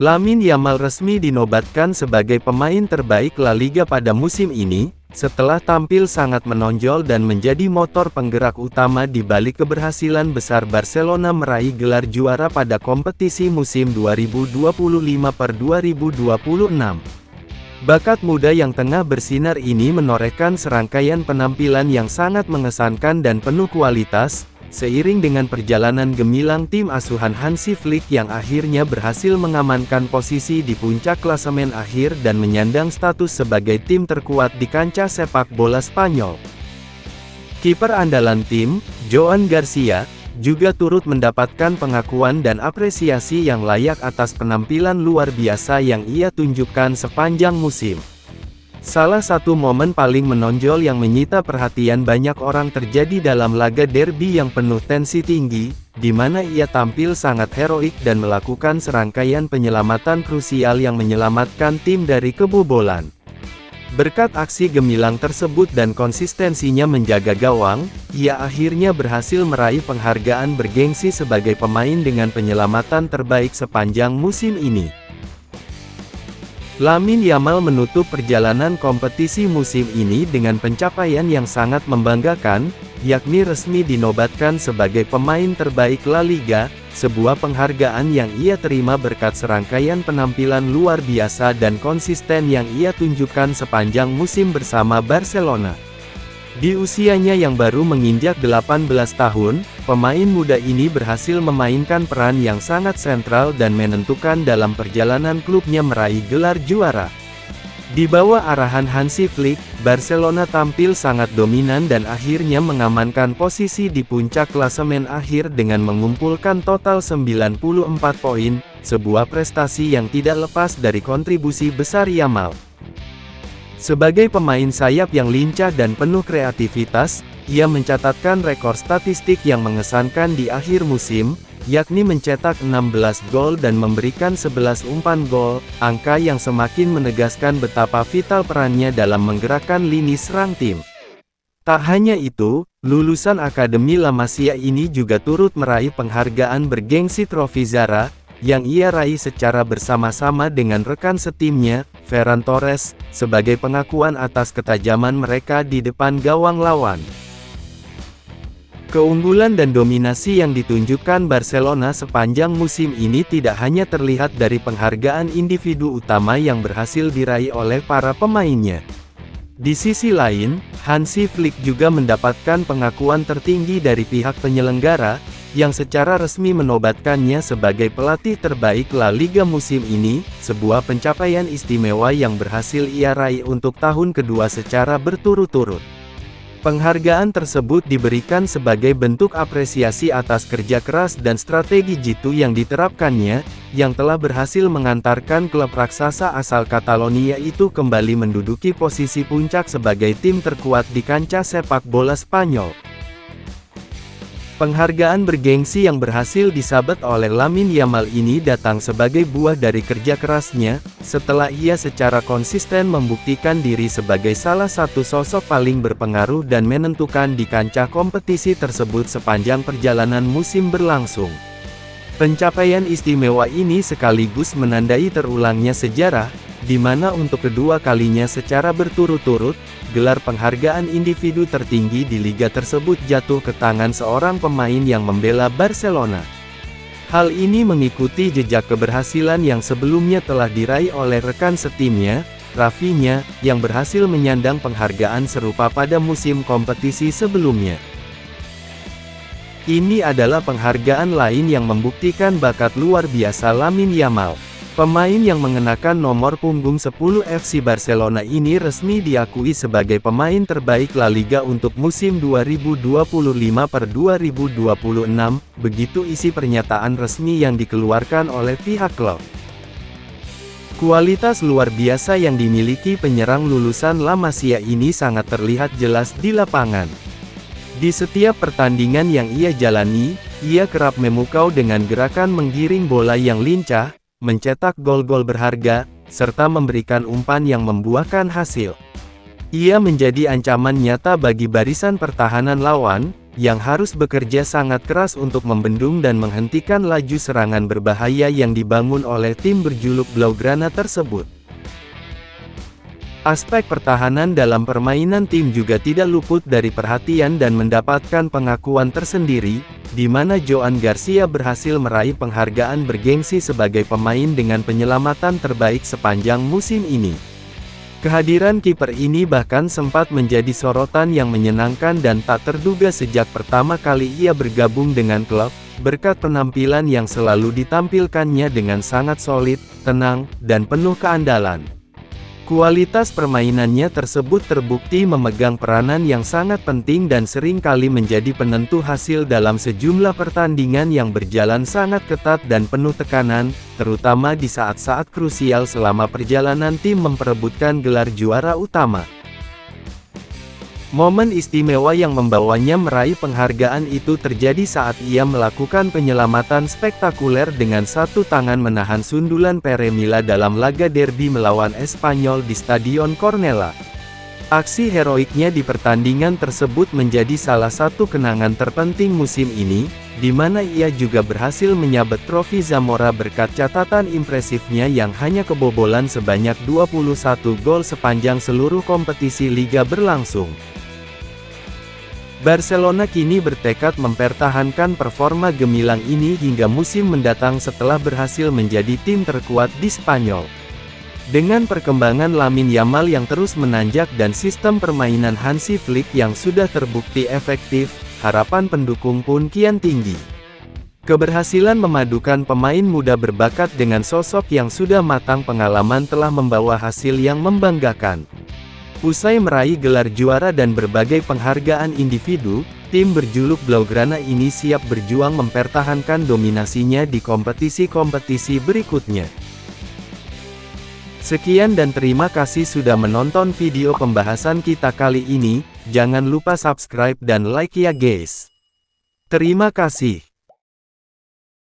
Lamine Yamal resmi dinobatkan sebagai pemain terbaik La Liga pada musim ini, setelah tampil sangat menonjol dan menjadi motor penggerak utama di balik keberhasilan besar Barcelona meraih gelar juara pada kompetisi musim 2025-2026. Bakat muda yang tengah bersinar ini menorehkan serangkaian penampilan yang sangat mengesankan dan penuh kualitas, seiring dengan perjalanan gemilang tim asuhan Hansi Flick yang akhirnya berhasil mengamankan posisi di puncak klasemen akhir dan menyandang status sebagai tim terkuat di kancah sepak bola Spanyol. Kiper andalan tim, Joan Garcia, juga turut mendapatkan pengakuan dan apresiasi yang layak atas penampilan luar biasa yang ia tunjukkan sepanjang musim. Salah satu momen paling menonjol yang menyita perhatian banyak orang terjadi dalam laga derby yang penuh tensi tinggi, di mana ia tampil sangat heroik dan melakukan serangkaian penyelamatan krusial yang menyelamatkan tim dari kebobolan. Berkat aksi gemilang tersebut dan konsistensinya menjaga gawang, ia akhirnya berhasil meraih penghargaan bergengsi sebagai pemain dengan penyelamatan terbaik sepanjang musim ini. Lamine Yamal menutup perjalanan kompetisi musim ini dengan pencapaian yang sangat membanggakan, yakni resmi dinobatkan sebagai pemain terbaik La Liga, sebuah penghargaan yang ia terima berkat serangkaian penampilan luar biasa dan konsisten yang ia tunjukkan sepanjang musim bersama Barcelona. Di usianya yang baru menginjak 18 tahun, pemain muda ini berhasil memainkan peran yang sangat sentral dan menentukan dalam perjalanan klubnya meraih gelar juara. Di bawah arahan Hansi Flick, Barcelona tampil sangat dominan dan akhirnya mengamankan posisi di puncak klasemen akhir dengan mengumpulkan total 94 poin, sebuah prestasi yang tidak lepas dari kontribusi besar Yamal. Sebagai pemain sayap yang lincah dan penuh kreativitas, ia mencatatkan rekor statistik yang mengesankan di akhir musim, yakni mencetak 16 gol dan memberikan 11 umpan gol, angka yang semakin menegaskan betapa vital perannya dalam menggerakkan lini serang tim. Tak hanya itu, lulusan Akademi La Masia ini juga turut meraih penghargaan bergengsi trofi Zara, yang ia raih secara bersama-sama dengan rekan setimnya, Ferran Torres, sebagai pengakuan atas ketajaman mereka di depan gawang lawan. Keunggulan dan dominasi yang ditunjukkan Barcelona sepanjang musim ini tidak hanya terlihat dari penghargaan individu utama yang berhasil diraih oleh para pemainnya. Di sisi lain, Hansi Flick juga mendapatkan pengakuan tertinggi dari pihak penyelenggara, yang secara resmi menobatkannya sebagai pelatih terbaik La Liga musim ini, sebuah pencapaian istimewa yang berhasil ia raih untuk tahun kedua secara berturut-turut. Penghargaan tersebut diberikan sebagai bentuk apresiasi atas kerja keras dan strategi jitu yang diterapkannya, yang telah berhasil mengantarkan klub raksasa asal Catalonia itu kembali menduduki posisi puncak sebagai tim terkuat di kancah sepak bola Spanyol. Penghargaan bergengsi yang berhasil disabet oleh Lamine Yamal ini datang sebagai buah dari kerja kerasnya, setelah ia secara konsisten membuktikan diri sebagai salah satu sosok paling berpengaruh dan menentukan di kancah kompetisi tersebut sepanjang perjalanan musim berlangsung. Pencapaian istimewa ini sekaligus menandai terulangnya sejarah, di mana untuk kedua kalinya secara berturut-turut, gelar penghargaan individu tertinggi di liga tersebut jatuh ke tangan seorang pemain yang membela Barcelona. Hal ini mengikuti jejak keberhasilan yang sebelumnya telah diraih oleh rekan setimnya, Rafinha, yang berhasil menyandang penghargaan serupa pada musim kompetisi sebelumnya. Ini adalah penghargaan lain yang membuktikan bakat luar biasa Lamine Yamal. Pemain yang mengenakan nomor punggung 10 FC Barcelona ini resmi diakui sebagai pemain terbaik La Liga untuk musim 2025-2026, begitu isi pernyataan resmi yang dikeluarkan oleh pihak klub. Kualitas luar biasa yang dimiliki penyerang lulusan La Masia ini sangat terlihat jelas di lapangan. Di setiap pertandingan yang ia jalani, ia kerap memukau dengan gerakan menggiring bola yang lincah, mencetak gol-gol berharga, serta memberikan umpan yang membuahkan hasil. Ia menjadi ancaman nyata bagi barisan pertahanan lawan, yang harus bekerja sangat keras untuk membendung dan menghentikan laju serangan berbahaya yang dibangun oleh tim berjuluk Blaugrana tersebut. Aspek pertahanan dalam permainan tim juga tidak luput dari perhatian dan mendapatkan pengakuan tersendiri, di mana Joan Garcia berhasil meraih penghargaan bergengsi sebagai pemain dengan penyelamatan terbaik sepanjang musim ini. Kehadiran kiper ini bahkan sempat menjadi sorotan yang menyenangkan dan tak terduga sejak pertama kali ia bergabung dengan klub, berkat penampilan yang selalu ditampilkannya dengan sangat solid, tenang, dan penuh keandalan. Kualitas permainannya tersebut terbukti memegang peranan yang sangat penting dan sering kali menjadi penentu hasil dalam sejumlah pertandingan yang berjalan sangat ketat dan penuh tekanan, terutama di saat-saat krusial selama perjalanan tim memperebutkan gelar juara utama. Momen istimewa yang membawanya meraih penghargaan itu terjadi saat ia melakukan penyelamatan spektakuler dengan satu tangan menahan sundulan Pere Milla dalam laga derby melawan Espanyol di Stadion Cornellà. Aksi heroiknya di pertandingan tersebut menjadi salah satu kenangan terpenting musim ini, di mana ia juga berhasil menyabet trofi Zamora berkat catatan impresifnya yang hanya kebobolan sebanyak 21 gol sepanjang seluruh kompetisi liga berlangsung. Barcelona kini bertekad mempertahankan performa gemilang ini hingga musim mendatang setelah berhasil menjadi tim terkuat di Spanyol. Dengan perkembangan Lamine Yamal yang terus menanjak dan sistem permainan Hansi Flick yang sudah terbukti efektif, harapan pendukung pun kian tinggi. Keberhasilan memadukan pemain muda berbakat dengan sosok yang sudah matang pengalaman telah membawa hasil yang membanggakan. Usai meraih gelar juara dan berbagai penghargaan individu, tim berjuluk Blaugrana ini siap berjuang mempertahankan dominasinya di kompetisi-kompetisi berikutnya. Sekian dan terima kasih sudah menonton video pembahasan kita kali ini, jangan lupa subscribe dan like ya guys. Terima kasih.